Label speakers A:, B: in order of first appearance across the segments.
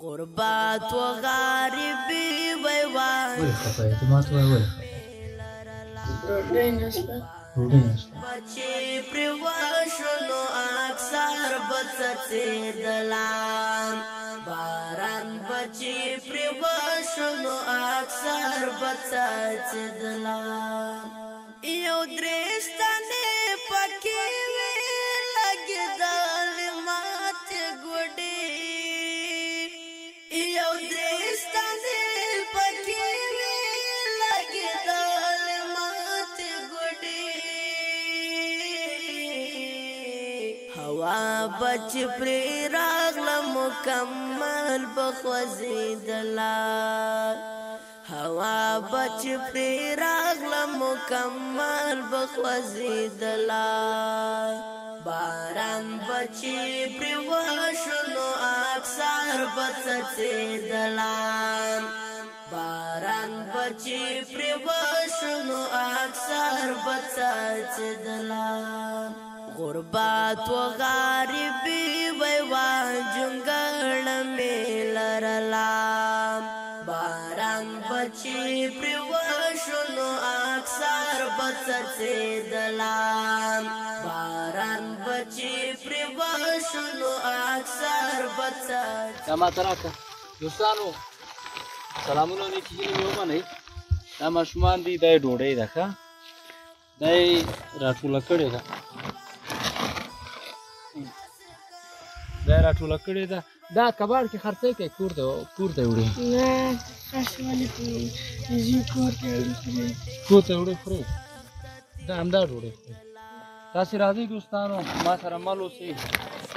A: غربت و غریبی ویوان
B: ولې خفه یې؟ ته ما ته وایه ولې خفه یې؟
C: ډوډۍ نشته.
B: ډوډۍ نشته.
A: بچې پرې وشو نو اکثر به څڅېدلم باران بچې پرې وشو نو اکثر به څڅېدلم یو درې ستنې پکې وې لګېدلې ماتې ګوډې یو درې ستنې پکې وې لګېدلې ماتې ګوډې هوا بچ پرې راغله مکمل بخوځېدله هوا بچ پرې راغله مکمل بخوځېدله باران بچ پرې وشو نو اکثر به څڅېدله باران بچ پرې وشو نو اکثر به څڅېدله غربت و غریبی ویوان جنگل می لرلام باران بچی پری وشو نو اکثر بڅڅېدلام باران بچی پری وشو نو اکثر بڅڅېدلام
B: دا ماته راکړه دوستانو سلامونه نیکې هیلې مې ومنئ دا ماشومان دي دا یې ډوډۍ ده ښه دا یې راټوله کړې ده دا یې راټوله کړې ده دا کباړ کې خرڅی کوي کور ته یې وړي
C: نه تاسو ولې کوئ زه کور ته وړي خورئ
B: کور ته یې وړي خورئ دا همدا ډوډۍ خورئ تاسې راځئ دوستانو ما سره مل اوسئ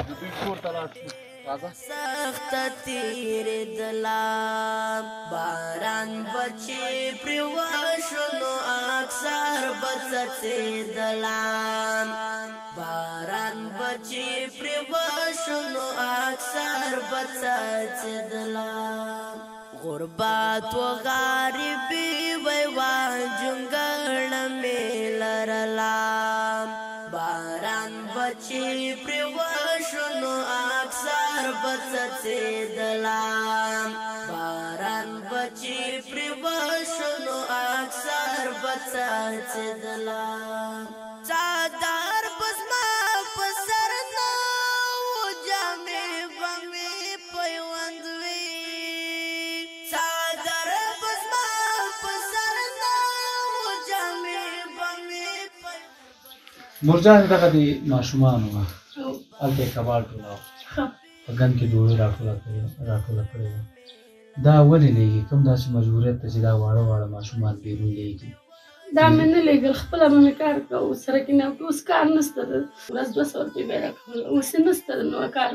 B: د دوی کور ته لاړ شو راځه
A: سخت تیرېدلم باران بچې پرې وشو نو اکثر بڅڅېدلم باران بچې پرې وشو نو اکثر بڅڅېدلم غربت و غریبی ویوان جنگل می لرلم باران بچې پرې وشو نو اکثر بڅڅېدلم باران بچې پرې وشو نو اکثر بڅڅېدلم څادر بزما په سر نه و جامې به مې پیوند وي څادر بزما په سر نه و جامې به مې
B: مرجان دغه د ماشومانو وه هلته یې کباړ ټولاوه په ګند کې ډوډۍ راټوله کړې وه دا ولې لېږي کوم داسې مجبوریت ته چې دا واړه واړه ماشومان بیرون لېږي
C: دا مې نه لېږل خپله به مې کار کوو سره کې نه اوس کار نشته ده ورځ 200 روپۍ به یې راکول اوس یې نشته ده نو کار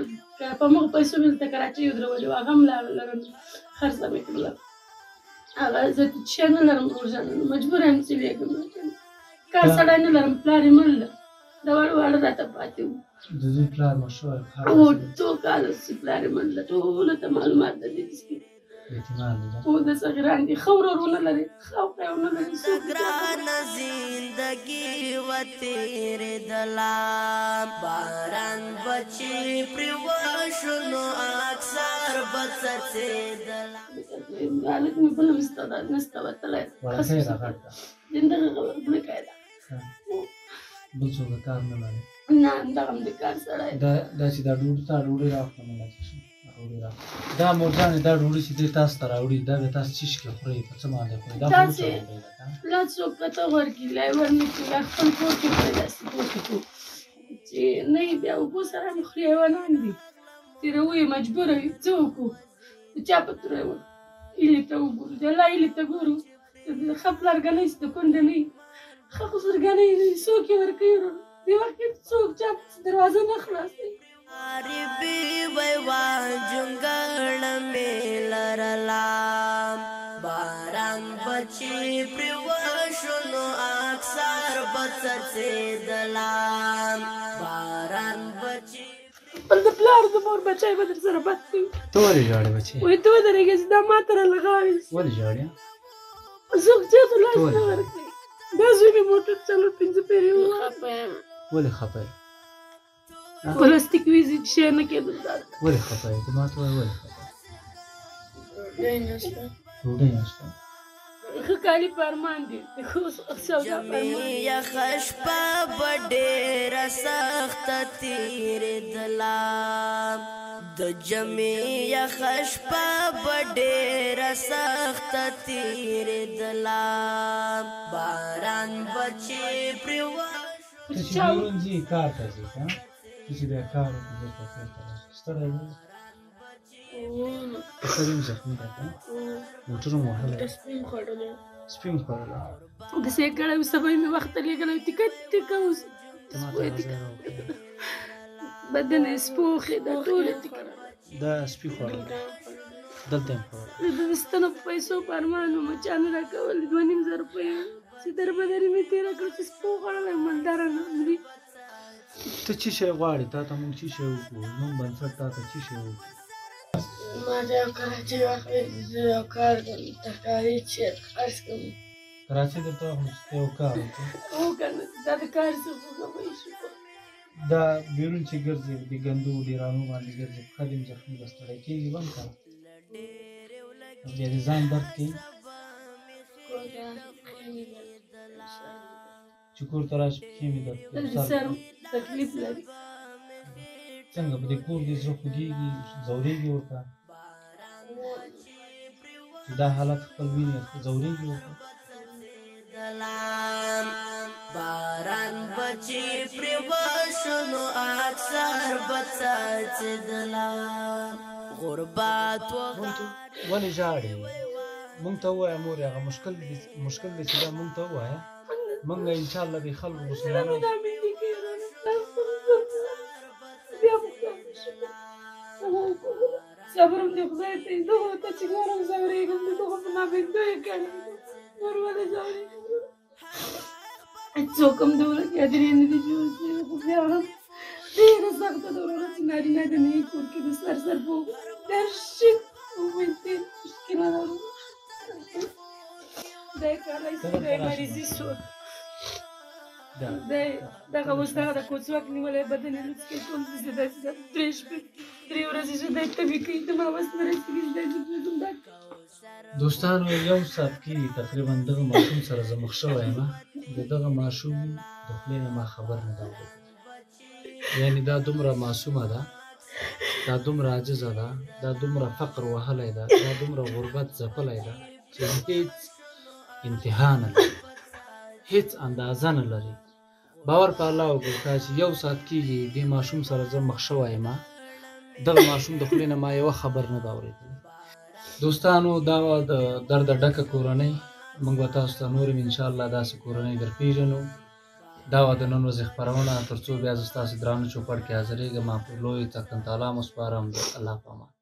C: په همغو پیسو مې دلته کراچۍ ودرولې وه هغه هم لرم خرڅه مې کړله هغه زه شی نه لرم روژانه نو مجبوره یم چې لېږم کار سړی نه لرم پلار یې مړ ده دا واړه راته پاتې وو
B: د دوی پلار مړ شوی
C: او څو کاله چې پلار یې مړ ده ټولو ته معلومات ده دې
B: یتیمان دي
C: او د صغیران دي ښه ورورونه لري ښه خویونه لري
A: ګران زندگی و تیرېدلم باران بچې پرې وشو نو اکثر بڅڅېدلم
C: هلک مې بله نسته وتلی
B: وړکۍ ده غټ ده
C: دغه وړکۍ ده
B: بل څوک کار نه لري
C: نه همدغه هم د کار سړی
B: دا چې دا ډوډۍ راوړه مله دا مرجانې دا ډوډۍ چې دی تاسو ته راوړي دا به تاسو څه شي خورئ په څه باندې خورئ دا خو څه ډوډۍ ده
C: لا څوک کته ورکړي لا یې ورنه کړي لا خپل کور کې خورئ داسې کور کې کړو چې نه یې بیا اوبو سره هم خوري حیوانان دي تېروو یې مجبوره یو څه وکړو د چا په توره یې هیلې ته وګورو د الله هیلې ته ګورو ښه پلارګنۍ چې د کونډه نه وي ښه خسرګنۍ نه وي څوک یې ورکوي دې وخت کې څوک چا دروازه نه خلاصوي
A: غریبی ویوان جنگل می لرلم باران بچې پرې وشو نو اکثر بڅڅېدلم باران بچې
C: بل د پلار د مور بچی به در سره بد کوي
B: ته ولې ژاړې بچې
C: وایي ته ودرېږه چې دا ما ته رالغاوې
B: ولې ژاړې
C: څوک چاته لاس نه ورکوي دا زوی مې موټر 4-5 پیرې
B: ولې خفه یې
C: پلاستیک ویزې شی نه کېدل
B: ولې خفه یې ته ما ته وایه ولې خفه ډوډۍ نشته.
C: ښه کالي په ارمان دي د ښو سودا په ارمان
A: جمعې یخه شپه به ډېره سخته تېرېدله د جمعې یخه شپه به ډېره سخته تېرېدله باران به چې پرې
B: ته چې بیرون ځې کار ته ځې که ته چې بیا کار وکړې بېرته کور ته راشې ستړی نه یې؟ سر یم زخمي ده که موټر مو وهلی سپي مو خوړلی
C: داسې یې کړی و سبا یې مې وخت ته لېږلی و تیکه تیکه اوس
B: ته ما ته نظر وکړه
C: بدن یې سپوخې دا ټولې تیکه
B: دا سپي خوړلی دلته یې خوړلی
C: د ستنو په پیسو په ارمان وم چا نه راکولې 2500 روپۍ چې دربدري مې تېره کړه چې سپو خوړلی مالداره نه مري
B: ته څه شی غواړې تا ته موږ څه شی وکړو موږ بنسټ تا ته څه شی وکړو
C: ما د یو کراچۍ واخلې زه یو کار کوم ترکاري چې خرڅ کوم
B: کراچۍ درته واخلو چې ته یو کار وکړې
C: هو که نه دا د کار څه خو نه وایي شو
B: دا بیرون چې ګرځې د ګندو ډیرانو باندې ګرځې پښه دې هم زخمي به ستړی کېږي به هم که بیا دې ځان درد کوي چې کور ته راشي پښې مې درد کوي
C: د سر تکلیف لري
B: څنګه په دې کور دې زړه خوږېږي ځورېږي ورته چې دا حالت خپل وینې ځورېږي ورته
A: باران به چې پرې وشو نو اکثر به څاڅېدله غربت
B: ولې ژاړې مونږ ته ووایه مورې هغه مشکل دی چې دا مونږ ته ووایه مونږ انشاءالله دې خلکو مسلمانانو
C: صبرم دې خدای ته دغه ته چې ګورم ځورېږم د دغه په نابندو یې کړی نور ولې ځورېږم څوک هم د ولس یادرې نه دي جوړ شوي خو بیا هم ډېره سخته ده وروره چې نارینه د نه یې کور کې د سر په در شي ډېر مشکله ده خدای کالی خدای مریضي شو دغه اوس دغه د کوڅواک نیولی بدن یې لوڅ کوي ټول داسې داسې 3 شپې 3 ورځې چې دی تبې کوي ته ما وس نه رسېږي چې دی بوزم دا
B: دوستانو یو ساعت کې تقریبا دغه ماشوم سره زه مخ شوی یم د دغه ماشوم د خولې نه ما خبر نه ده اورېدلی یعنې دا دومره معصومه ده دا دومره عاجزه ده دا دومره فقر وهلی ده دا دومره غربت ځپلی ده چې هېڅ انتها نه لري هېڅ اندازه نه لري باور په الله وکړو که چې یو ساعت کېږي دې ماشوم سره زه مخ شوی یم دغه ماشوم د خولې نه ما یوه خبر نه ده اورېدلی دوستانو دا د درده ډکه کورنۍ موږ به تاسو ته نور هم انشاءالله داسې کورنۍ در پېژنو دا وه د نن ورځې خپرونه تر څو بیا زه ستاسې درانه چوپړ کې حاضرېږم په لوی تکن تعالی مو سپارم د الله په امان